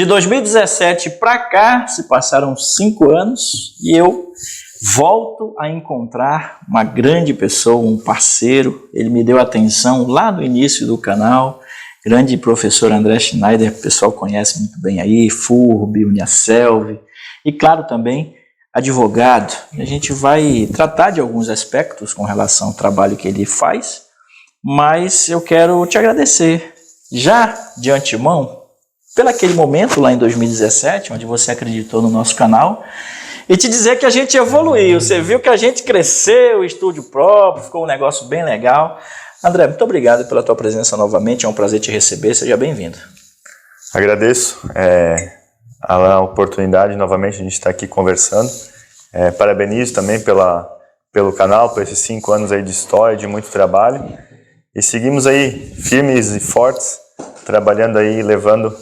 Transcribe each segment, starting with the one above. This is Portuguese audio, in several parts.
De 2017 para cá, se passaram 5 anos e eu volto a encontrar uma grande pessoa, um parceiro. Ele me deu atenção lá no início do canal, grande professor André Schneider, que o pessoal conhece muito bem aí, FURB, Uniaselv, e claro também advogado. A gente vai tratar de alguns aspectos com relação ao trabalho que ele faz, mas eu quero te agradecer já de antemão pelo aquele momento lá em 2017, onde você acreditou no nosso canal, e te dizer que a gente evoluiu. Você viu que a gente cresceu, estúdio próprio, ficou um negócio bem legal. André, muito obrigado pela tua presença novamente, é um prazer te receber, seja bem-vindo. Agradeço a oportunidade novamente de a gente estar aqui conversando. Parabenizo também pelo canal, por esses 5 anos aí de história, de muito trabalho. E seguimos aí firmes e fortes, trabalhando aí, levando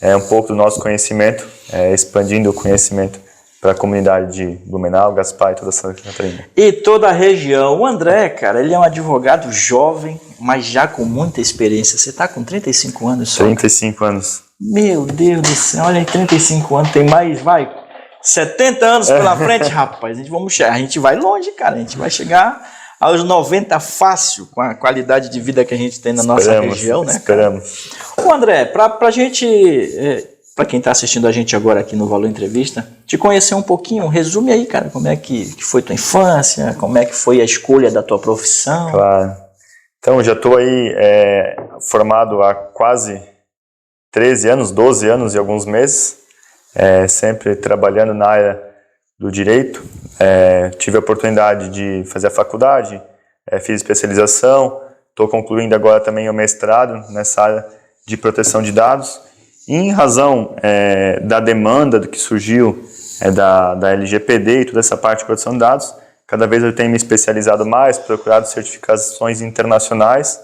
um pouco do nosso conhecimento, expandindo o conhecimento para a comunidade de Blumenau, Gaspar e toda Santa Catarina. E toda a região. O André, cara, ele é um advogado jovem, mas já com muita experiência. Você está com 35 anos só? 35 anos. Meu Deus do céu, olha aí, 35 anos, tem mais, 70 anos pela frente, rapaz. A gente vai longe, cara, a gente vai chegar aos 90 fácil, com a qualidade de vida que a gente tem na nossa região, né? Esperamos. Ô André, pra gente, pra quem tá assistindo a gente agora aqui no Valor Entrevista, te conhecer um pouquinho, resume aí, cara, como é que foi tua infância, como é que foi a escolha da tua profissão. Claro. Então, eu já estou aí formado há quase 13 anos, 12 anos e alguns meses, sempre trabalhando na área do direito. Tive a oportunidade de fazer a faculdade, fiz especialização, estou concluindo agora também o mestrado nessa área de proteção de dados. E em razão da demanda do que surgiu da LGPD e toda essa parte de proteção de dados, cada vez eu tenho me especializado mais, procurado certificações internacionais,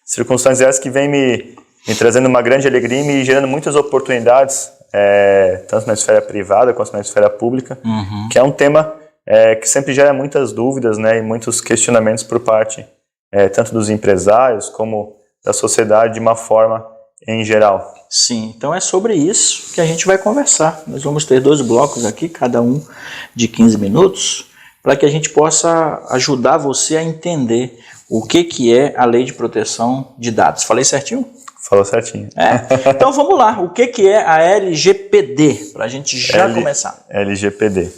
circunstâncias essas que vêm me trazendo uma grande alegria e me gerando muitas oportunidades, tanto na esfera privada quanto na esfera pública, que é um tema que sempre gera muitas dúvidas, né, e muitos questionamentos por parte tanto dos empresários como da sociedade de uma forma em geral. Sim, então é sobre isso que a gente vai conversar. Nós vamos ter 2 blocos aqui, cada um de 15 minutos, para que a gente possa ajudar você a entender o que é a Lei de Proteção de Dados. Falei certinho? Falou certinho. Então vamos lá, o que é a LGPD, para a gente já começar. LGPD.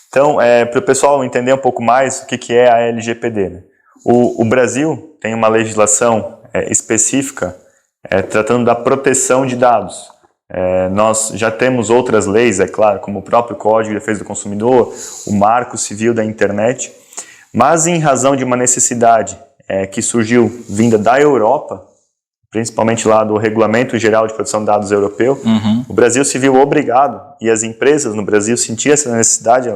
Então, para o pessoal entender um pouco mais o que é a LGPD, né? O Brasil tem uma legislação específica tratando da proteção de dados. Nós já temos outras leis, é claro, como o próprio Código de Defesa do Consumidor, o Marco Civil da Internet, mas em razão de uma necessidade que surgiu vinda da Europa, principalmente lá do Regulamento Geral de Proteção de Dados Europeu, o Brasil se viu obrigado, e as empresas no Brasil sentiam essa necessidade,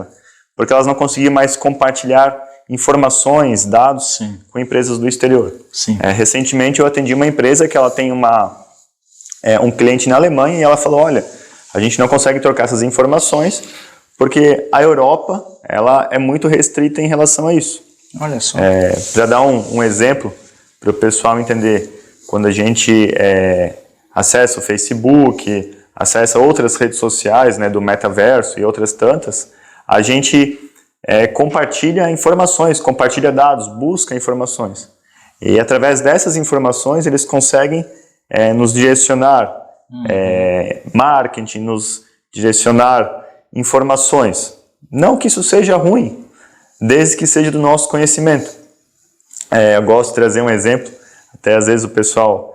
porque elas não conseguiam mais compartilhar informações, dados com empresas do exterior. Recentemente eu atendi uma empresa que ela tem um cliente na Alemanha e ela falou, olha, a gente não consegue trocar essas informações porque a Europa ela é muito restrita em relação a isso. Olha só. Para dar um exemplo, para o pessoal entender, quando a gente acessa o Facebook, acessa outras redes sociais, né, do metaverso e outras tantas, a gente compartilha informações, compartilha dados, busca informações. E através dessas informações eles conseguem nos direcionar marketing, nos direcionar informações. Não que isso seja ruim, desde que seja do nosso conhecimento. Eu gosto de trazer um exemplo, até às vezes o pessoal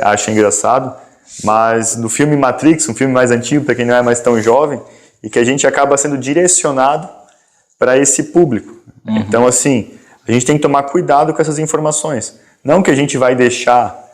acha engraçado, mas no filme Matrix, um filme mais antigo, para quem não é mais tão jovem, e que a gente acaba sendo direcionado para esse público. Então, assim, a gente tem que tomar cuidado com essas informações. Não que a gente vai deixar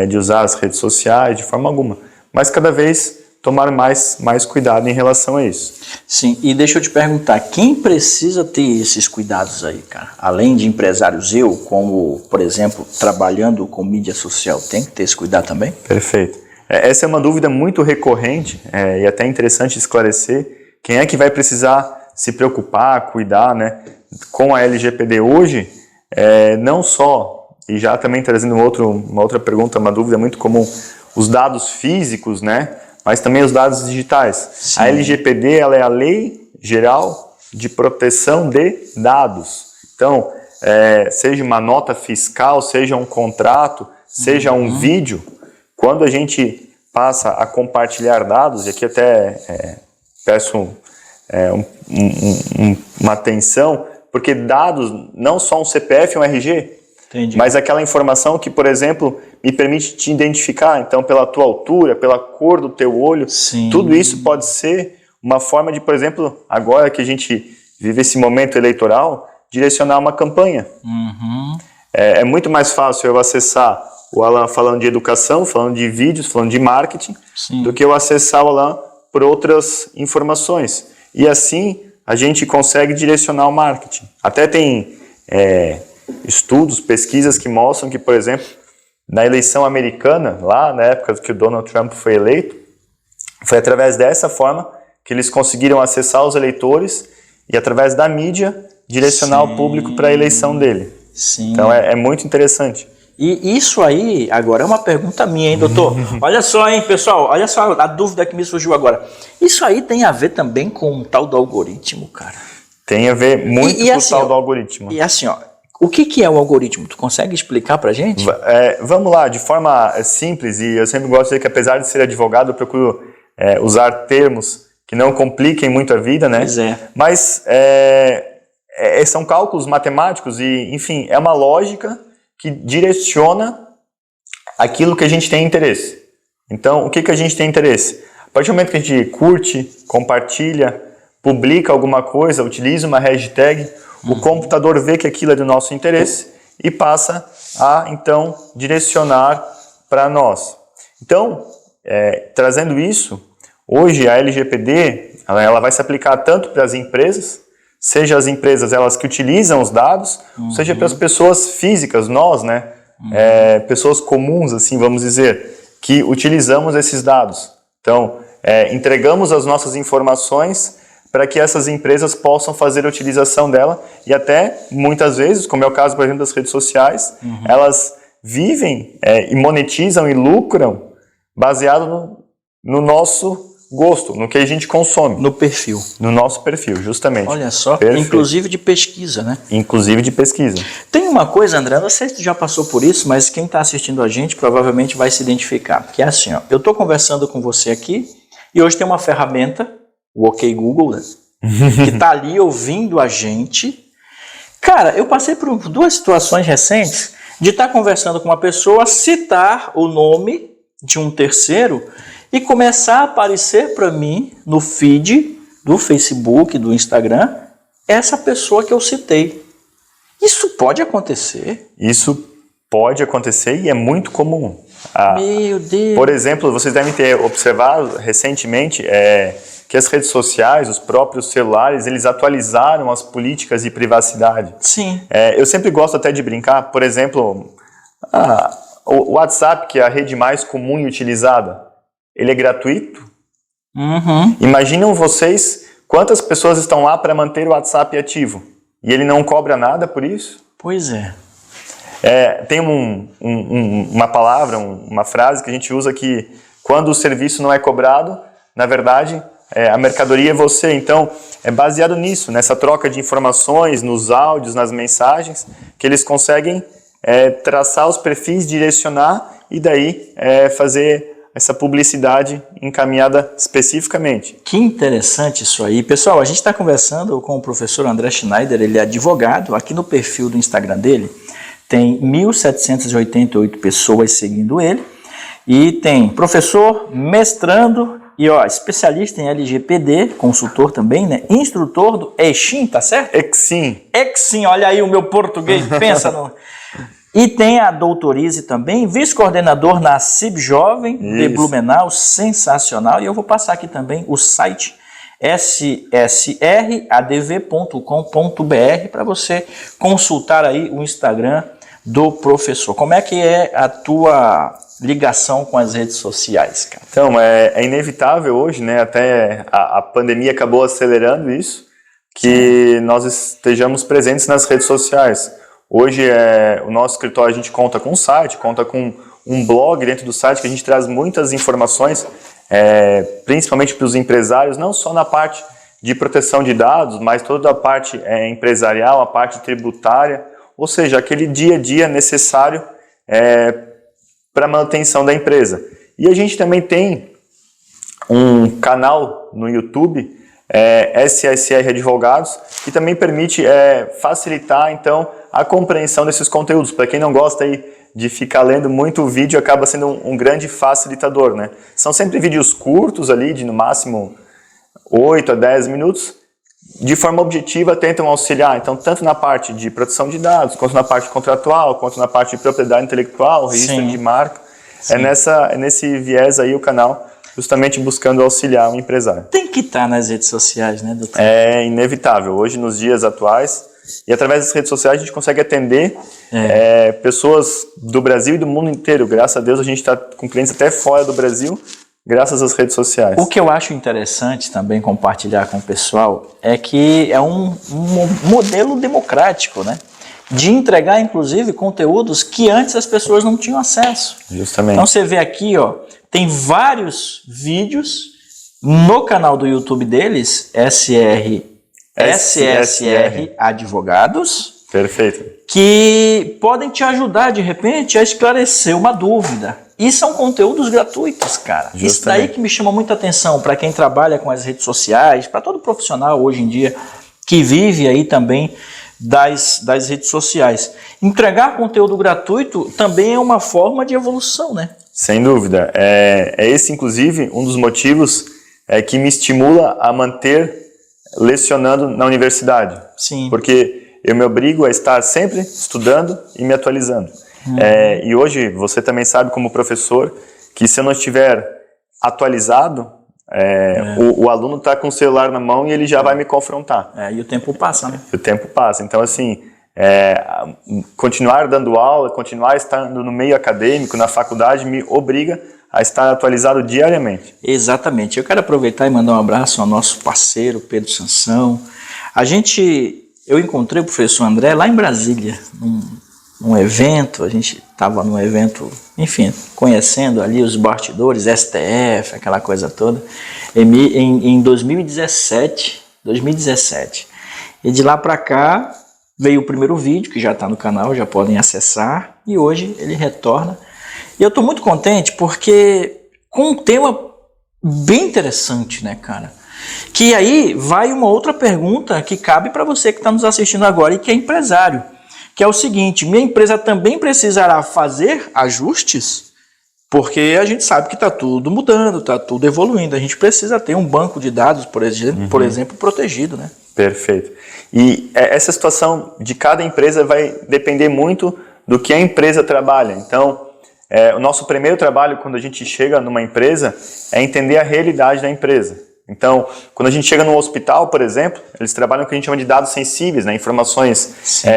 de usar as redes sociais de forma alguma, mas cada vez tomar mais cuidado em relação a isso. Sim, e deixa eu te perguntar, quem precisa ter esses cuidados aí, cara? Além de empresários, eu, como, por exemplo, trabalhando com mídia social, tem que ter esse cuidado também? Perfeito. Essa é uma dúvida muito recorrente e até interessante esclarecer. Quem é que vai precisar se preocupar, cuidar, né, com a LGPD hoje? Não só, e já também trazendo uma outra pergunta, uma dúvida muito comum, os dados físicos, né, mas também os dados digitais. Sim. A LGPD ela é a Lei Geral de Proteção de Dados. Então, seja uma nota fiscal, seja um contrato, seja um vídeo, quando a gente passa a compartilhar dados, e aqui até peço uma atenção, porque dados, não só um CPF e um RG, Entendi. mas aquela informação que, por exemplo, me permite te identificar, então pela tua altura, pela cor do teu olho, Sim. tudo isso pode ser uma forma de, por exemplo, agora que a gente vive esse momento eleitoral, direcionar uma campanha. É muito mais fácil eu acessar o Alan falando de educação, falando de vídeos, falando de marketing, Sim. do que eu acessar o Alan por outras informações. E assim a gente consegue direcionar o marketing. Até tem estudos, pesquisas que mostram que, por exemplo, na eleição americana, lá na época que o Donald Trump foi eleito, foi através dessa forma que eles conseguiram acessar os eleitores e, através da mídia, direcionar o público para a eleição dele. Sim. Então é muito interessante. E isso aí, agora é uma pergunta minha, hein, doutor? Olha só, hein, pessoal, olha só a dúvida que me surgiu agora. Isso aí tem a ver também com o tal do algoritmo, cara? Tem a ver muito com assim, o tal do algoritmo. E assim, ó, o que é o algoritmo? Tu consegue explicar pra gente? Vamos lá, de forma simples, e eu sempre gosto de dizer que, apesar de ser advogado, eu procuro usar termos que não compliquem muito a vida, né? Pois é. Mas são cálculos matemáticos e, enfim, é uma lógica que direciona aquilo que a gente tem interesse. Então, o que a gente tem interesse? A partir do momento que a gente curte, compartilha, publica alguma coisa, utiliza uma hashtag, o computador vê que aquilo é do nosso interesse e passa a, então, direcionar para nós. Então, trazendo isso, hoje a LGPD ela vai se aplicar tanto para as empresas, seja as empresas elas que utilizam os dados, seja para as pessoas físicas, nós, né? Pessoas comuns, assim, vamos dizer, que utilizamos esses dados. Então, entregamos as nossas informações para que essas empresas possam fazer a utilização dela e até, muitas vezes, como é o caso, por exemplo, das redes sociais, elas vivem e monetizam e lucram baseado no nosso gosto, no que a gente consome. No perfil. No nosso perfil, justamente. Olha só, Perfeito. inclusive de pesquisa, né? Inclusive de pesquisa. Tem uma coisa, André, não sei se tu já passou por isso, mas quem está assistindo a gente provavelmente vai se identificar. Que é assim, ó, eu estou conversando com você aqui e hoje tem uma ferramenta, o OK Google, né? Que está ali ouvindo a gente. Cara, eu passei por duas situações recentes de estar conversando com uma pessoa, citar o nome de um terceiro e começar a aparecer para mim no feed do Facebook, do Instagram, essa pessoa que eu citei. Isso pode acontecer? Isso pode acontecer e é muito comum. Meu Deus! Por exemplo, vocês devem ter observado recentemente que as redes sociais, os próprios celulares, eles atualizaram as políticas de privacidade. Sim. Eu sempre gosto até de brincar, por exemplo, o WhatsApp, que é a rede mais comum e utilizada, ele é gratuito. Imaginam vocês quantas pessoas estão lá para manter o WhatsApp ativo e ele não cobra nada por isso? Pois é. Tem uma palavra, uma frase que a gente usa que quando o serviço não é cobrado, na verdade, a mercadoria é você. Então, é baseado nisso, nessa troca de informações, nos áudios, nas mensagens, que eles conseguem traçar os perfis, direcionar e daí fazer essa publicidade encaminhada especificamente. Que interessante isso aí. Pessoal, a gente está conversando com o professor André Schneider, ele é advogado. Aqui no perfil do Instagram dele tem 1.788 pessoas seguindo ele. E tem professor, mestrando e especialista em LGPD, consultor também, né? Instrutor do EXIM, tá certo? EXIM, olha aí o meu português, pensa no... E tem a doutorize também, vice-coordenador na CIB Jovem de Blumenau, sensacional. E eu vou passar aqui também o site ssradv.com.br para você consultar aí o Instagram do professor. Como é que é a tua ligação com as redes sociais, cara? Então, é inevitável hoje, né? Até a pandemia acabou acelerando isso, que nós estejamos presentes nas redes sociais. Hoje, o nosso escritório, a gente conta com um site, conta com um blog dentro do site, que a gente traz muitas informações principalmente para os empresários, não só na parte de proteção de dados, mas toda a parte empresarial, a parte tributária, ou seja, aquele dia a dia necessário para a manutenção da empresa. E a gente também tem um canal no YouTube, SSR Advogados, que também permite facilitar então a compreensão desses conteúdos. Para quem não gosta aí de ficar lendo muito vídeo, acaba sendo um grande facilitador, né? São sempre vídeos curtos ali, de no máximo 8 a 10 minutos, de forma objetiva tentam auxiliar, então, tanto na parte de proteção de dados, quanto na parte contratual, quanto na parte de propriedade intelectual, registro Sim. de marca. Sim. É nesse viés aí o canal, justamente buscando auxiliar o empresário. Tem que estar nas redes sociais, né, doutor? É inevitável. Hoje, nos dias atuais, e através das redes sociais, a gente consegue atender pessoas do Brasil e do mundo inteiro. Graças a Deus, a gente está com clientes até fora do Brasil, graças às redes sociais. O que eu acho interessante também compartilhar com o pessoal é que é um modelo democrático, né? De entregar, inclusive, conteúdos que antes as pessoas não tinham acesso. Justamente. Então você vê aqui, ó, tem vários vídeos no canal do YouTube deles, SSR Advogados. Perfeito. Que podem te ajudar, de repente, a esclarecer uma dúvida. E são conteúdos gratuitos, cara. Justamente. Isso daí que me chama muita atenção para quem trabalha com as redes sociais, para todo profissional hoje em dia que vive aí também das redes sociais. Entregar conteúdo gratuito também é uma forma de evolução, né? Sem dúvida. É esse, inclusive, um dos motivos que me estimula a manter lecionando na universidade. Sim. Porque eu me obrigo a estar sempre estudando e me atualizando. E hoje, você também sabe como professor, que se eu não estiver atualizado, o aluno está com o celular na mão e ele já vai me confrontar. E o tempo passa, né? O tempo passa. Então, assim, continuar dando aula, continuar estando no meio acadêmico, na faculdade, me obriga a estar atualizado diariamente. Exatamente. Eu quero aproveitar e mandar um abraço ao nosso parceiro, Pedro Sansão. Eu encontrei o professor André lá em Brasília, num evento, a gente estava num evento, enfim, conhecendo ali os bastidores, STF, aquela coisa toda, em 2017. E de lá para cá veio o primeiro vídeo, que já está no canal, já podem acessar, e hoje ele retorna. E eu estou muito contente porque com um tema bem interessante, né, cara? Que aí vai uma outra pergunta que cabe para você que está nos assistindo agora e que é empresário. Que é o seguinte, minha empresa também precisará fazer ajustes? Porque a gente sabe que está tudo mudando, está tudo evoluindo. A gente precisa ter um banco de dados, por exemplo, protegido, né? Perfeito. E essa situação de cada empresa vai depender muito do que a empresa trabalha. Então, o nosso primeiro trabalho quando a gente chega numa empresa é entender a realidade da empresa. Então, quando a gente chega num hospital, por exemplo, eles trabalham com o que a gente chama de dados sensíveis, né? Informações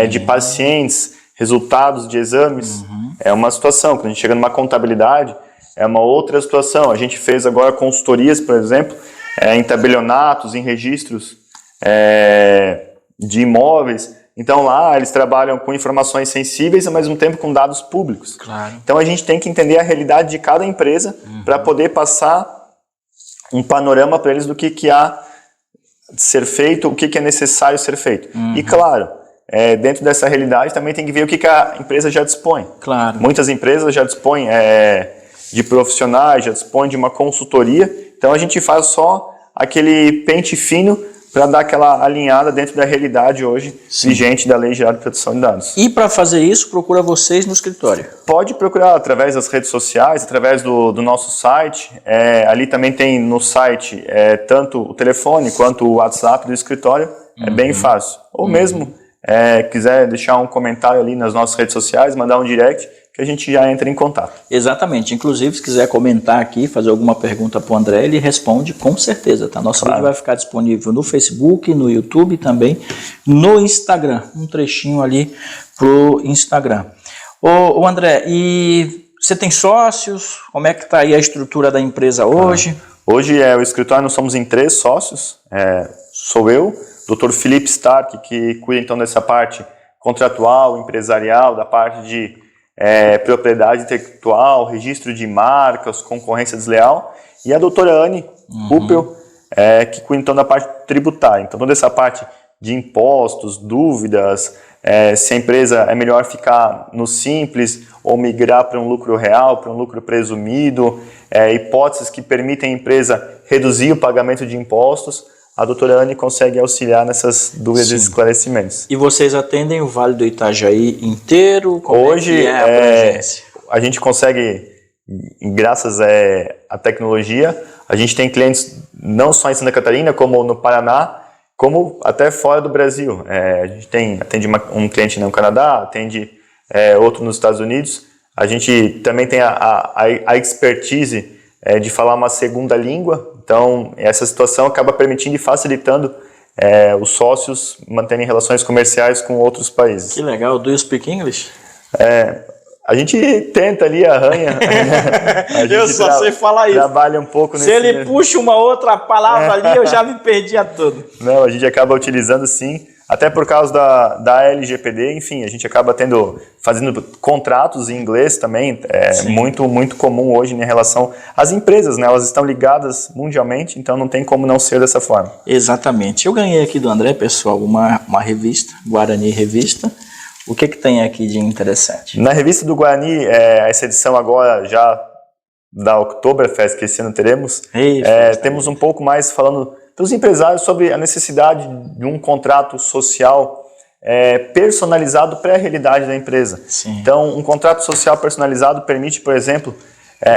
de pacientes, resultados de exames. É uma situação. Quando a gente chega numa contabilidade, é uma outra situação. A gente fez agora consultorias, por exemplo, em tabelionatos, em registros de imóveis. Então lá eles trabalham com informações sensíveis e ao mesmo tempo com dados públicos. Claro. Então a gente tem que entender a realidade de cada empresa para poder passar um panorama para eles do que há de ser feito, o que é necessário ser feito. E claro, dentro dessa realidade também tem que ver o que a empresa já dispõe. Claro. Muitas empresas já dispõem de profissionais, já dispõem de uma consultoria, então a gente faz só aquele pente fino para dar aquela alinhada dentro da realidade hoje vigente da Lei Geral de Proteção de Dados. E para fazer isso, procura vocês no escritório? Pode procurar através das redes sociais, através do nosso site. Ali também tem no site tanto o telefone quanto o WhatsApp do escritório. É bem fácil. Ou mesmo quiser deixar um comentário ali nas nossas redes sociais, mandar um direct, que a gente já entra em contato. Exatamente. Inclusive, se quiser comentar aqui, fazer alguma pergunta para o André, ele responde com certeza, tá? Nosso vídeo vai ficar disponível no Facebook, no YouTube e também no Instagram. Um trechinho ali pro Instagram. Ô André, e você tem sócios? Como é que está aí a estrutura da empresa hoje? Hoje o escritório nós somos em 3 sócios. Sou eu, Dr. Felipe Stark, que cuida então dessa parte contratual, empresarial, da parte de propriedade intelectual, registro de marcas, concorrência desleal, e a doutora Anne Ruppel, que cuida então da parte tributária. Então toda essa parte de impostos, dúvidas, se a empresa é melhor ficar no simples ou migrar para um lucro real, para um lucro presumido, hipóteses que permitem a empresa reduzir o pagamento de impostos, a doutora Anne consegue auxiliar nessas dúvidas e esclarecimentos. E vocês atendem o Vale do Itajaí inteiro? Hoje, a gente consegue, graças à tecnologia, a gente tem clientes não só em Santa Catarina, como no Paraná, como até fora do Brasil. A gente atende um cliente no Canadá, atende outro nos Estados Unidos. A gente também tem a expertise de falar uma segunda língua. Então, essa situação acaba permitindo e facilitando os sócios manterem relações comerciais com outros países. Que legal. Do you speak English? A gente tenta ali, arranha. Eu só sei falar isso. Trabalha um pouco Se ele puxa uma outra palavra ali, eu já me perdia todo. Não, a gente acaba utilizando sim. Até por causa da LGPD, enfim, a gente acaba fazendo contratos em inglês também, muito comum hoje em relação às empresas, né? Elas estão ligadas mundialmente, então não tem como não ser dessa forma. Exatamente. Eu ganhei aqui do André, pessoal, uma revista, Guarani Revista. O que tem aqui de interessante? Na revista do Guarani, essa edição agora já da Oktoberfest, que esse ano teremos, temos um pouco mais falando para os empresários sobre a necessidade de um contrato social personalizado para a realidade da empresa. Sim. Então, um contrato social personalizado permite, por exemplo,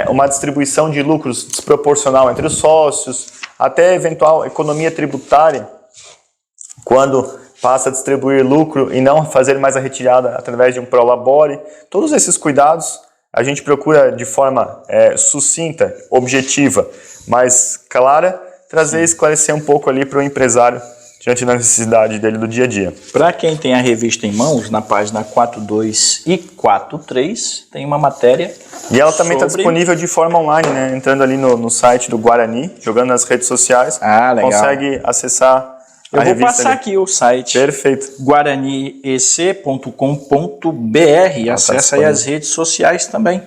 uma distribuição de lucros desproporcional entre os sócios, até eventual economia tributária, quando passa a distribuir lucro e não fazer mais a retirada através de um prolabore. Todos esses cuidados a gente procura de forma sucinta, objetiva, mas clara, trazer e esclarecer um pouco ali para o empresário diante da necessidade dele do dia a dia. Para quem tem a revista em mãos, na página 42 e 43, tem uma matéria. E ela também está disponível de forma online, né? Entrando ali no site do Guarani, jogando nas redes sociais, legal. Consegue acessar a revista. Eu vou passar aqui o site. Perfeito. guaraniec.com.br. Acessa aí as redes sociais também.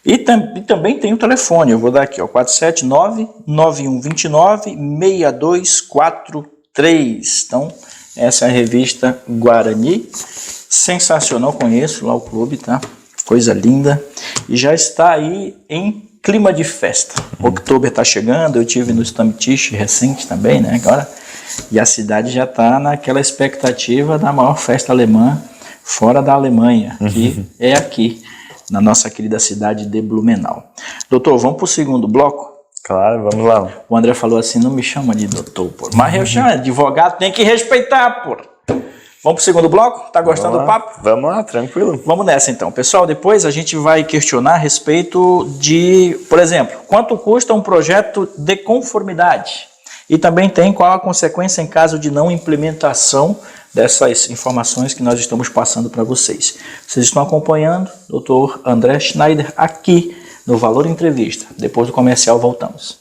E também tem o telefone, eu vou dar aqui, ó, 479-9129-6243. Então, essa é a revista Guarani. Sensacional, conheço lá o clube, tá? Coisa linda. E já está aí em clima de festa. Outubro está chegando, eu tive no Stammtisch recente também, né? Agora, e a cidade já está naquela expectativa da maior festa alemã fora da Alemanha, que é aqui, na nossa querida cidade de Blumenau. Doutor, vamos para o segundo bloco? Claro, vamos lá. O André falou assim, não me chama de doutor, pô. Mas eu chamo advogado, tem que respeitar, pô. Vamos para o segundo bloco? Tá gostando do papo? Vamos lá, tranquilo. Vamos nessa então. Pessoal, depois a gente vai questionar a respeito de, por exemplo, quanto custa um projeto de conformidade? E também tem qual a consequência em caso de não implementação dessas informações que nós estamos passando para vocês. Vocês estão acompanhando o Dr. André Schneider aqui no Valor Entrevista. Depois do comercial voltamos.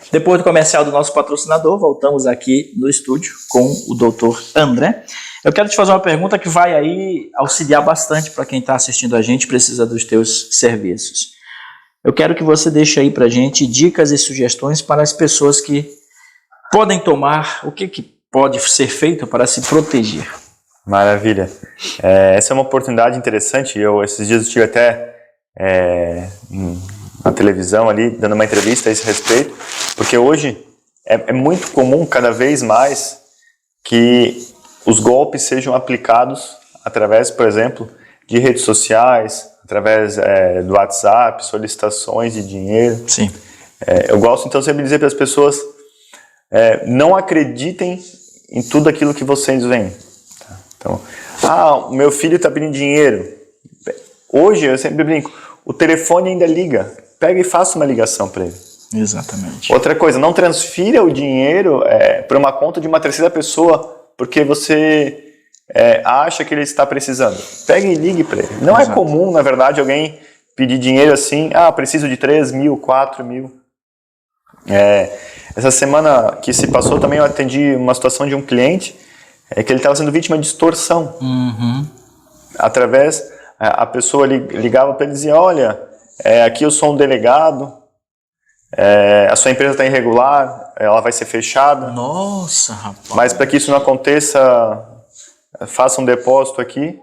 Depois do comercial do nosso patrocinador, voltamos aqui no estúdio com o Dr. André. Eu quero te fazer uma pergunta que vai aí auxiliar bastante para quem está assistindo a gente, precisa dos teus serviços. Eu quero que você deixe aí para a gente dicas e sugestões para as pessoas que podem tomar, o que pode ser feito para se proteger. Maravilha. Essa é uma oportunidade interessante. Esses dias estive até na televisão ali, dando uma entrevista a esse respeito, porque hoje é muito comum, cada vez mais, que os golpes sejam aplicados através, por exemplo, de redes sociais, através do WhatsApp, solicitações de dinheiro. Sim. Eu gosto, então, sempre de dizer para as pessoas, não acreditem em tudo aquilo que vocês veem. Então, o meu filho está pedindo dinheiro. Hoje, eu sempre brinco, o telefone ainda liga. Pega e faça uma ligação para ele. Exatamente. Outra coisa, não transfira o dinheiro para uma conta de uma terceira pessoa porque você acha que ele está precisando. Pega e ligue para ele. Não é comum, na verdade, alguém pedir dinheiro assim, preciso de 3 mil, 4 mil. Essa semana que se passou também eu atendi uma situação de um cliente é que ele estava sendo vítima de extorsão. Através, a pessoa ligava para ele e dizia, olha, aqui eu sou um delegado, a sua empresa está irregular, ela vai ser fechada. Nossa, rapaz. Mas para que isso não aconteça, faça um depósito aqui.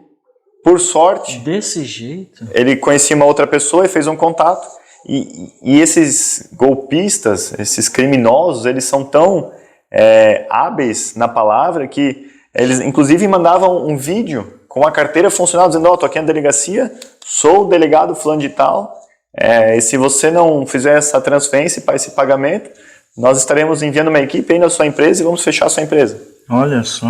Por sorte, desse jeito, ele conhecia uma outra pessoa e fez um contato. E esses golpistas, esses criminosos, eles são tão hábeis na palavra que eles inclusive mandavam um vídeo com a carteira funcional dizendo, tô aqui na delegacia, sou o delegado fulano de tal, e se você não fizer essa transferência para esse pagamento, nós estaremos enviando uma equipe aí na sua empresa e vamos fechar a sua empresa. Olha só.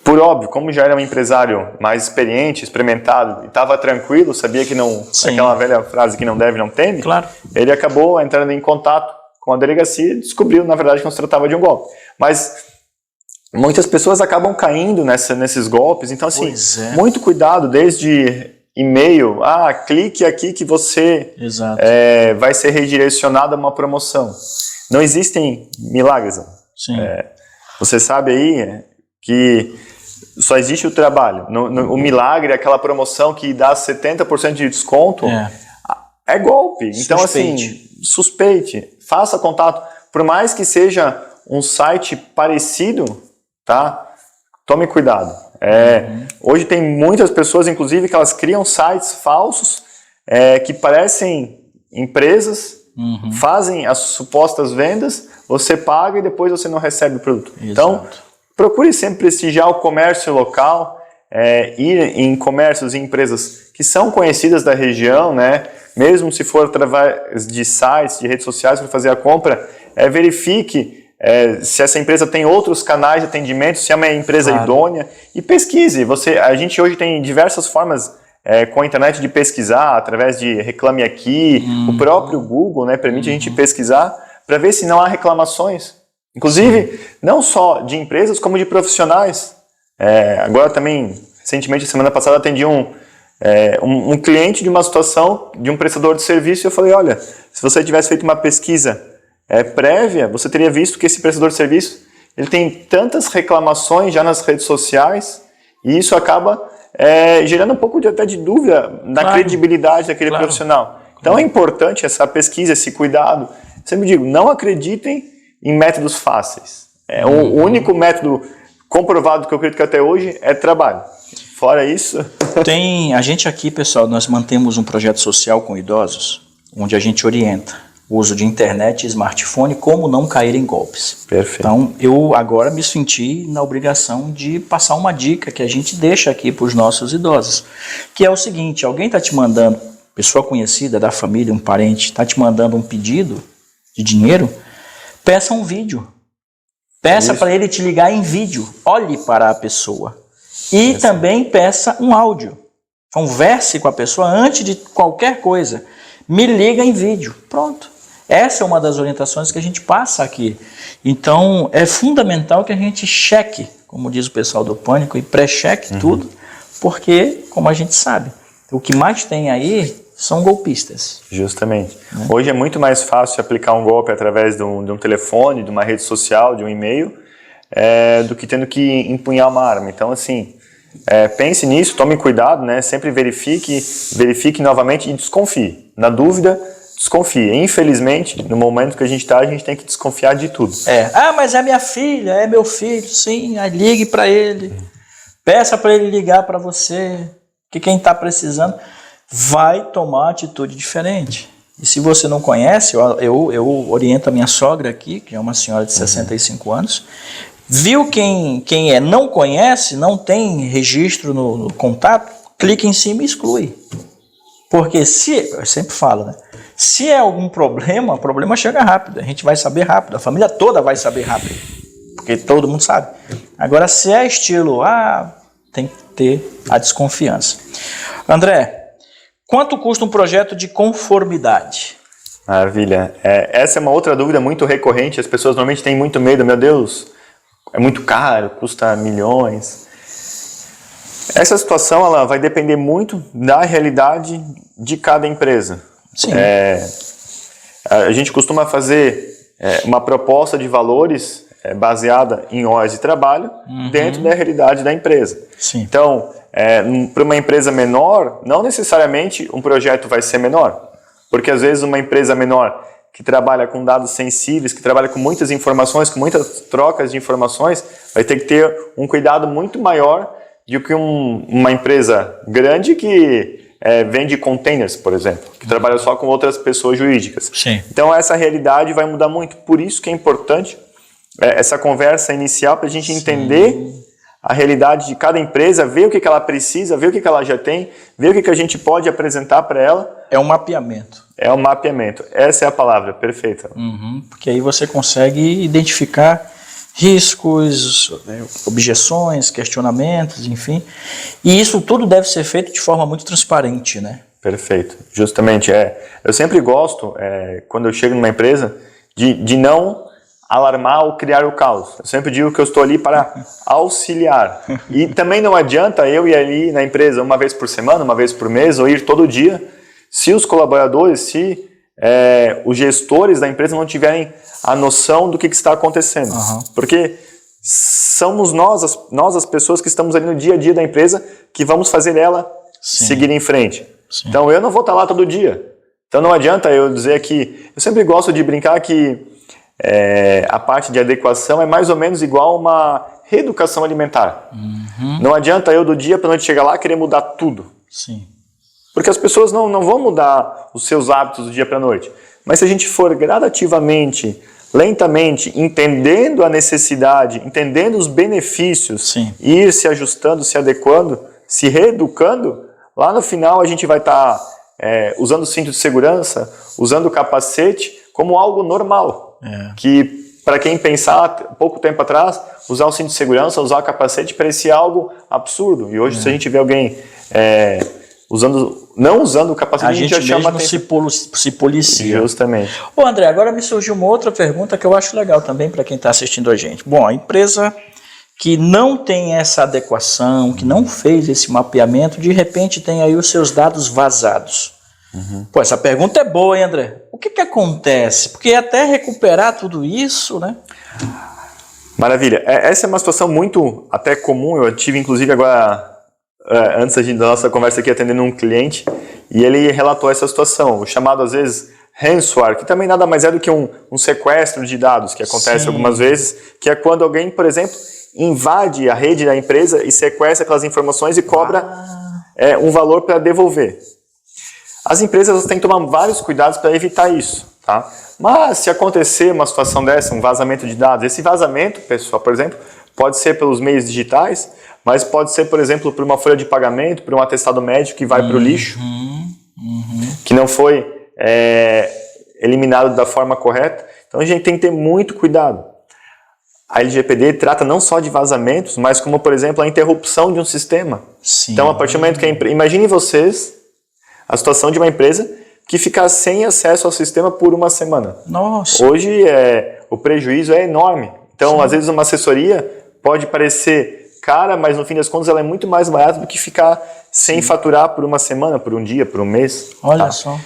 Por óbvio, como já era um empresário mais experiente, experimentado, e estava tranquilo, sabia que não, aquela velha frase que não deve, não teme, claro. Ele acabou entrando em contato com a delegacia e descobriu, na verdade, que não se tratava de um golpe. Mas muitas pessoas acabam caindo nesses golpes, então assim, muito cuidado, desde e-mail, clique aqui que você vai ser redirecionado a uma promoção. Não existem milagres. Você sabe aí que só existe o trabalho. O milagre, aquela promoção que dá 70% de desconto, é golpe. Então, assim, suspeite, faça contato. Por mais que seja um site parecido, tá? Tome cuidado. Hoje tem muitas pessoas, inclusive, que elas criam sites falsos que parecem empresas, fazem as supostas vendas, você paga e depois você não recebe o produto. Então, procure sempre prestigiar o comércio local, ir em comércios e empresas que são conhecidas da região, né? Mesmo se for através de sites, de redes sociais para fazer a compra, verifique se essa empresa tem outros canais de atendimento, se é uma empresa idônea, e pesquise. A gente hoje tem diversas formas com a internet de pesquisar, através de Reclame Aqui, o próprio Google, né, permite a gente pesquisar para ver se não há reclamações. Inclusive, não só de empresas, como de profissionais. Agora também, recentemente, semana passada, atendi um cliente de uma situação de um prestador de serviço e eu falei, olha, se você tivesse feito uma pesquisa prévia, você teria visto que esse prestador de serviço ele tem tantas reclamações já nas redes sociais e isso acaba gerando um pouco até de dúvida na credibilidade daquele profissional. Então é importante essa pesquisa, esse cuidado. Sempre digo, não acreditem em métodos fáceis. O único método comprovado que eu acredito que até hoje é trabalho. Fora isso... A gente aqui, pessoal, nós mantemos um projeto social com idosos, onde a gente orienta o uso de internet e smartphone, como não cair em golpes. Perfeito. Então, eu agora me senti na obrigação de passar uma dica que a gente deixa aqui para os nossos idosos, que é o seguinte, alguém está te mandando, pessoa conhecida da família, um parente, está te mandando um pedido de dinheiro, peça um vídeo. Peça para ele te ligar em vídeo. Olhe para a pessoa. E também peça um áudio. Converse com a pessoa antes de qualquer coisa. Me liga em vídeo. Pronto. Essa é uma das orientações que a gente passa aqui. Então, é fundamental que a gente cheque, como diz o pessoal do Pânico, e pré-cheque tudo, porque, como a gente sabe, o que mais tem aí são golpistas. Justamente. Hoje é muito mais fácil aplicar um golpe através de um telefone, de uma rede social, de um e-mail, do que tendo que empunhar uma arma. Então, assim, pense nisso, tome cuidado, né? Sempre verifique novamente e desconfie. Na dúvida, desconfie. Infelizmente, no momento que a gente tem que desconfiar de tudo. Mas é minha filha, é meu filho, sim, aí ligue para ele. Peça para ele ligar para você, que quem está precisando vai tomar atitude diferente. E se você não conhece, eu oriento a minha sogra aqui, que é uma senhora de 65 anos, viu quem não conhece, não tem registro no contato, clica em cima e exclui. Porque eu sempre falo, né? Se é algum problema, o problema chega rápido, a gente vai saber rápido, a família toda vai saber rápido, porque todo mundo sabe. Agora, se é estilo, tem que ter a desconfiança. André, quanto custa um projeto de conformidade? Maravilha. Essa é uma outra dúvida muito recorrente, as pessoas normalmente têm muito medo, meu Deus, é muito caro, custa milhões. Essa situação ela vai depender muito da realidade de cada empresa. Sim. A gente costuma fazer uma proposta de valores baseada em horas de trabalho dentro da realidade da empresa. Sim. Então, para uma empresa menor, não necessariamente um projeto vai ser menor, porque às vezes uma empresa menor que trabalha com dados sensíveis, que trabalha com muitas informações, com muitas trocas de informações, vai ter que ter um cuidado muito maior do que uma empresa grande que vende containers, por exemplo, que trabalha só com outras pessoas jurídicas. Sim. Então essa realidade vai mudar muito, por isso que é importante essa conversa inicial para a gente entender a realidade de cada empresa, ver o que ela precisa, ver o que ela já tem, ver o que a gente pode apresentar para ela. É um mapeamento. É um mapeamento. Essa é a palavra, perfeita. Porque aí você consegue identificar riscos, objeções, questionamentos, enfim. E isso tudo deve ser feito de forma muito transparente, né? Perfeito. Justamente. Eu sempre gosto, quando eu chego numa empresa, de não alarmar ou criar o caos. Eu sempre digo que eu estou ali para auxiliar. E também não adianta eu ir ali na empresa uma vez por semana, uma vez por mês, ou ir todo dia, se os colaboradores, se os gestores da empresa não tiverem a noção do que está acontecendo. Porque somos nós as pessoas que estamos ali no dia a dia da empresa que vamos fazer ela seguir em frente. Sim. Então eu não vou estar lá todo dia. Então não adianta eu dizer que... Eu sempre gosto de brincar que a parte de adequação é mais ou menos igual a uma reeducação alimentar. Não adianta eu do dia para a noite chegar lá e querer mudar tudo. Sim. Porque as pessoas não vão mudar os seus hábitos do dia para a noite. Mas se a gente for gradativamente, lentamente, entendendo a necessidade, entendendo os benefícios, ir se ajustando, se adequando, se reeducando, lá no final a gente vai estar usando o cinto de segurança, usando o capacete como algo normal. Que, para quem pensar pouco tempo atrás, usar o cinto de segurança, usar o capacete parecia algo absurdo. E hoje, se a gente vê alguém não usando o capacete, a gente já chama mesmo se policia. Justamente. Ô André, agora me surgiu uma outra pergunta que eu acho legal também para quem está assistindo a gente. Bom, a empresa que não tem essa adequação, que não fez esse mapeamento, de repente tem aí os seus dados vazados. Pô, essa pergunta é boa, hein, André? O que acontece? Porque até recuperar tudo isso, né? Maravilha. Essa é uma situação muito até comum. Eu tive, inclusive, agora, antes da nossa conversa aqui, atendendo um cliente, e ele relatou essa situação, o chamado, às vezes, ransomware, que também nada mais é do que um sequestro de dados, que acontece algumas vezes, que é quando alguém, por exemplo, invade a rede da empresa e sequestra aquelas informações e cobra um valor para devolver. As empresas têm que tomar vários cuidados para evitar isso, tá? Mas se acontecer uma situação dessa, um vazamento de dados, esse vazamento, pessoal, por exemplo, pode ser pelos meios digitais, mas pode ser, por exemplo, por uma folha de pagamento, por um atestado médico que vai para o lixo, que não foi eliminado da forma correta. Então a gente tem que ter muito cuidado. A LGPD trata não só de vazamentos, mas como, por exemplo, a interrupção de um sistema. Então, a partir do momento que imaginem vocês a situação de uma empresa que fica sem acesso ao sistema por uma semana. Nossa! Hoje o prejuízo é enorme. Então, às vezes, uma assessoria pode parecer cara, mas no fim das contas ela é muito mais barata do que ficar sem faturar por uma semana, por um dia, por um mês. Olha só.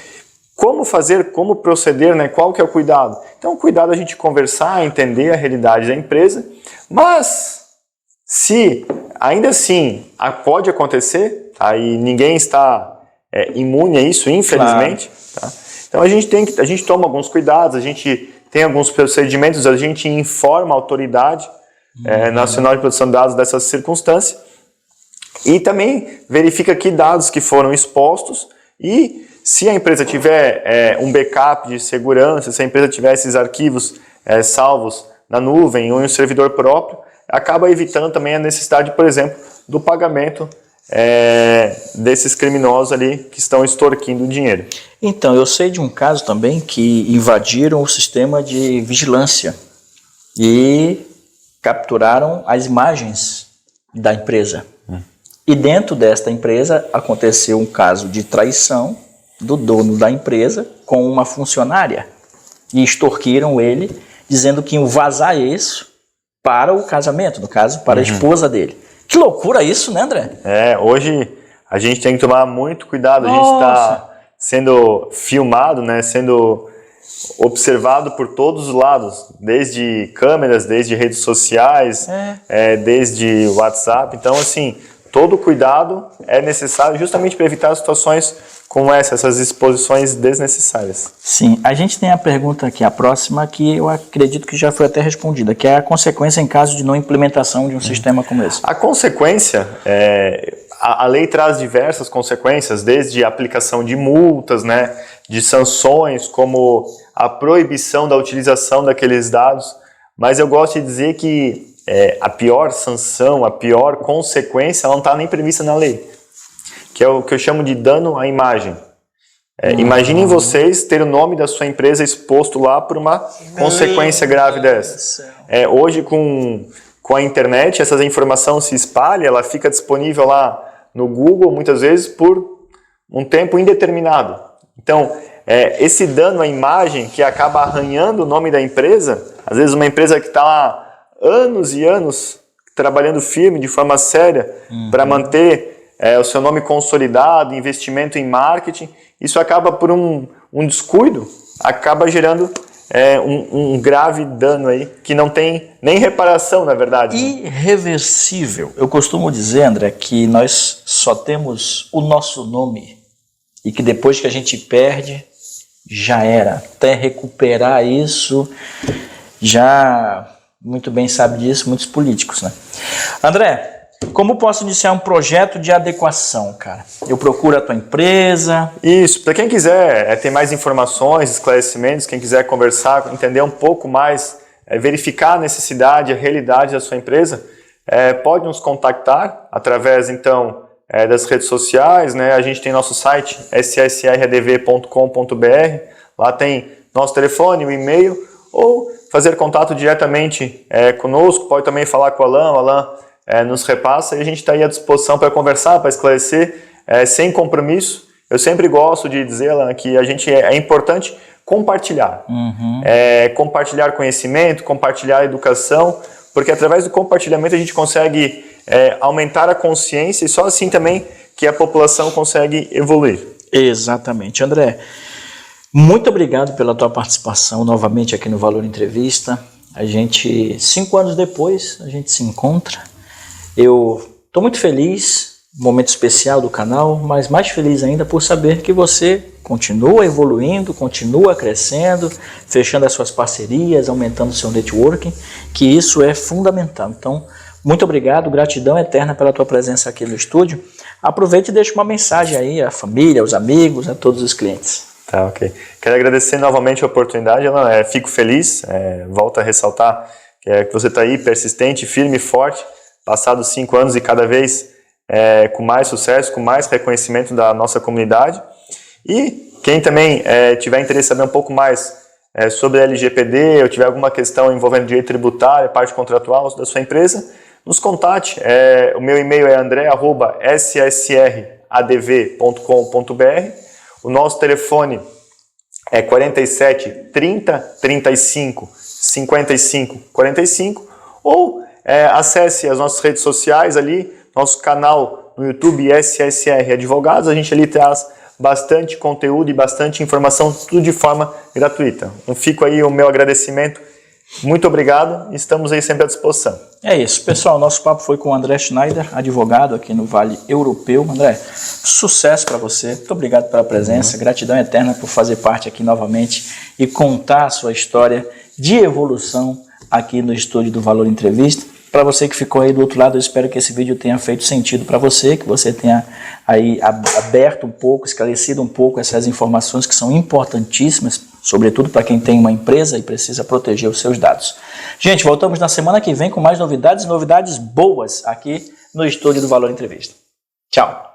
Como fazer, como proceder, né? Qual que é o cuidado? Então, o cuidado é a gente conversar, entender a realidade da empresa, mas se ainda assim pode acontecer, tá? E ninguém está imune a isso, infelizmente. Claro. Tá? Então a gente toma alguns cuidados, a gente tem alguns procedimentos, a gente informa a autoridade nacional de proteção de dados dessas circunstâncias e também verifica que dados que foram expostos e se a empresa tiver um backup de segurança, se a empresa tiver esses arquivos salvos na nuvem ou em um servidor próprio, acaba evitando também a necessidade, por exemplo, do pagamento desses criminosos ali que estão extorquindo dinheiro. Então, eu sei de um caso também que invadiram o sistema de vigilância e capturaram as imagens da empresa. E dentro desta empresa aconteceu um caso de traição do dono da empresa com uma funcionária e extorquiram ele dizendo que iam vazar isso para o casamento, no caso, para a esposa dele. Que loucura isso, né, André? Hoje a gente tem que tomar muito cuidado. A gente está sendo filmado, né, sendo observado por todos os lados, desde câmeras, desde redes sociais, desde WhatsApp. Então, assim, todo cuidado é necessário justamente para evitar situações como essas exposições desnecessárias. Sim, a gente tem a pergunta aqui, a próxima, que eu acredito que já foi até respondida, que é a consequência em caso de não implementação de um sistema como esse. A consequência, a lei traz diversas consequências, desde a aplicação de multas, né, de sanções, como a proibição da utilização daqueles dados, mas eu gosto de dizer que a pior sanção, a pior consequência, ela não está nem prevista na lei, que é o que eu chamo de dano à imagem. Imaginem vocês ter o nome da sua empresa exposto lá por uma consequência grave dessa. Hoje, com a internet, essa informação se espalha, ela fica disponível lá no Google, muitas vezes, por um tempo indeterminado. Então, esse dano à imagem que acaba arranhando o nome da empresa, às vezes uma empresa que está lá anos e anos trabalhando firme, de forma séria, para manter o seu nome consolidado, investimento em marketing, isso acaba por um descuido, acaba gerando um grave dano aí, que não tem nem reparação, na verdade. Irreversível. Eu costumo dizer, André, que nós só temos o nosso nome e que depois que a gente perde, já era. Até recuperar isso, já muito bem sabe disso muitos políticos, né? André, como posso iniciar um projeto de adequação, cara? Eu procuro a tua empresa. Isso, para quem quiser ter mais informações, esclarecimentos, quem quiser conversar, entender um pouco mais, verificar a necessidade, a realidade da sua empresa, pode nos contactar através, então, das redes sociais, né? A gente tem nosso site, ssradv.com.br, lá tem nosso telefone, o e-mail, ou fazer contato diretamente conosco, pode também falar com o Alan nos repassa, e a gente está aí à disposição para conversar, para esclarecer, sem compromisso. Eu sempre gosto de dizer, Alan, que a gente é importante compartilhar. Compartilhar conhecimento, compartilhar educação, porque através do compartilhamento a gente consegue aumentar a consciência e só assim também que a população consegue evoluir. Exatamente. André, muito obrigado pela tua participação novamente aqui no Valor Entrevista. A gente, 5 anos depois, a gente se encontra. Eu estou muito feliz, momento especial do canal, mas mais feliz ainda por saber que você continua evoluindo, continua crescendo, fechando as suas parcerias, aumentando o seu networking, que isso é fundamental. Então, muito obrigado, gratidão eterna pela tua presença aqui no estúdio. Aproveite e deixe uma mensagem aí à família, aos amigos, a todos os clientes. Tá, ok. Quero agradecer novamente a oportunidade, Alan. Fico feliz, volto a ressaltar que você está aí persistente, firme e forte, passados 5 anos e cada vez com mais sucesso, com mais reconhecimento da nossa comunidade. E quem também tiver interesse em saber um pouco mais sobre a LGPD ou tiver alguma questão envolvendo direito tributário, parte contratual da sua empresa, nos contate. O meu e-mail é andre@ssradv.com.br. O nosso telefone é 47 30 35 55 45 ou acesse as nossas redes sociais ali, nosso canal no YouTube SSR Advogados, a gente ali traz bastante conteúdo e bastante informação, tudo de forma gratuita. Fico aí o meu agradecimento, muito obrigado, estamos aí sempre à disposição. É isso, pessoal, nosso papo foi com o André Schneider, advogado aqui no Vale Europeu. André, sucesso para você, muito obrigado pela presença, gratidão eterna por fazer parte aqui novamente e contar a sua história de evolução aqui no estúdio do Valor Entrevista. Para você que ficou aí do outro lado, eu espero que esse vídeo tenha feito sentido para você, que você tenha aí aberto um pouco, esclarecido um pouco essas informações que são importantíssimas, sobretudo para quem tem uma empresa e precisa proteger os seus dados. Gente, voltamos na semana que vem com mais novidades boas aqui no estúdio do Valor Entrevista. Tchau!